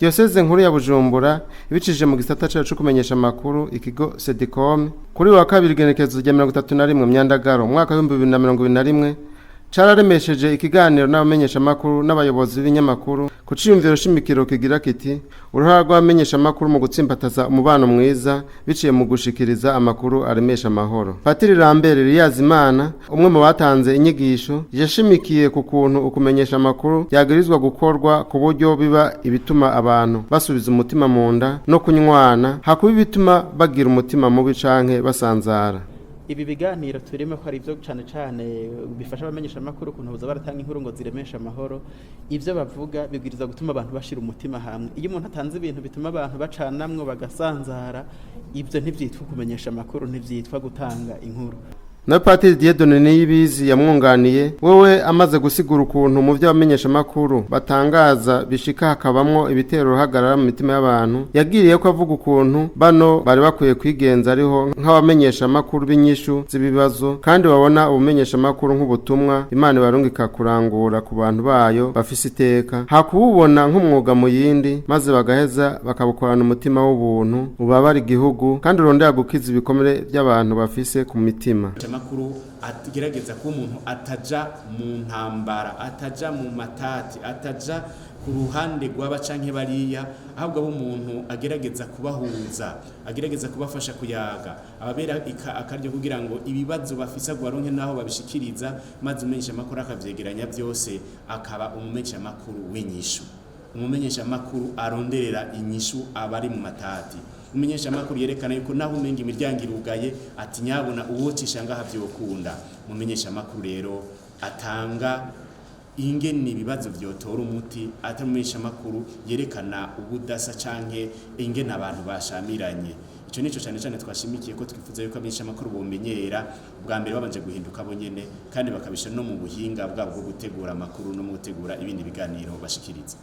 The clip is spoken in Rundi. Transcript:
Diyoseze Nkuru ya Bujumbura ibicishije mu gisata cyo kumenyesha amakuru ikigo CEDICOM kuri wa kabiri igenekerezo rya 31 myandagaro umwaka wa 2021 cararemesheje ikiganiro n'abamenyeshamakuru n'abayobozi b'ibinyamakuru ku ciyumviro shimikiro kigira kiti uruhara rw'abamenyeshamakuru mu gutsimbataza umubano mwiza biciye mu gushikiriza amakuru aremesha amahoro. Patiri Lambert Ryazimana umwe mu batanze inyigisho yashimikiye ku kuntu ukumenyesha amakuru yagirizwa gukorwa ku buryo biba ibituma abantu basubiza umutima mu nda no kunywana hakuba ibituma bagira umutima mubi canke basanzara. Ibi biganiro turimo ko ari byo cyane cyane bifasha abamenyesha amakuru kuntu buza baratanga inkuru ngo ziremesha amahoro. Ivyo bavuga bibwiriza gutuma abantu bashira umutima hamwe. Iyo umuntu atanze ibintu bituma abantu bacanamwe bagasanzara, ivyo ntivyitwa kumenyesha amakuru, ntivyitwa gutanga inkuru. Na Patiri Diedone Niyibizi yamwunganiye wewe amaze gusigura ukuntu mu vy'abamenyesha makuru batangaza bishika hakabamwo ibitero ruhagarara mu mitima y'abantu yagiriye ko avuga ukuntu bano bari bakwiye kwigenza ariho nk'abamenyesha makuru b'inyishu z'ibibazo kandi babona ubumenyesha makuru nk'ubutumwa Imana barungika kurangura ku bantu bayo bafise iteka hakububona nk'umwuga mu yindi maze bagaheza bakabukorana umutima w'ubuntu ubabara igihugu kandi urondera gukiza ibikomere by'abantu bafise ku mitima. Amakuru agerageza ko umuntu ataja mu ntambara, ataja mu matati, ataja ku ruhande rw'aba canke bariya, ahubwo abo umuntu agerageza kubahuza, agerageza kubafasha kuyaga, ababera akaryo kugira ngo ibibazo bafisa gwaronke naho babishikiriza maze umenyesha amakuru akavyegeranya byose akaba umumenyesha amakuru w'inyishu. Umumenyesha amakuru aronderera inyishu abari mu matati. Umenyesha amakuru yerekana yuko naho umenga imiryango irugaye ati nyabona uwocisha ngaha vyokunda. Mumenyesha amakuru rero atanga ingene ibibazo vyotora umuti, atamumenyesha amakuru yerekana ubudasa canke ingene abantu bashamiranye. Ico nico cyane cyane twashimikiye ko twifuza yuko amenyesha amakuru bomenyera bwa mbere babanje guhinduka bo nyene kandi bakabisha no mu buhinga bwabo bwo gutegura amakuru no mu gutegura ibindi biganiro bashikiriza.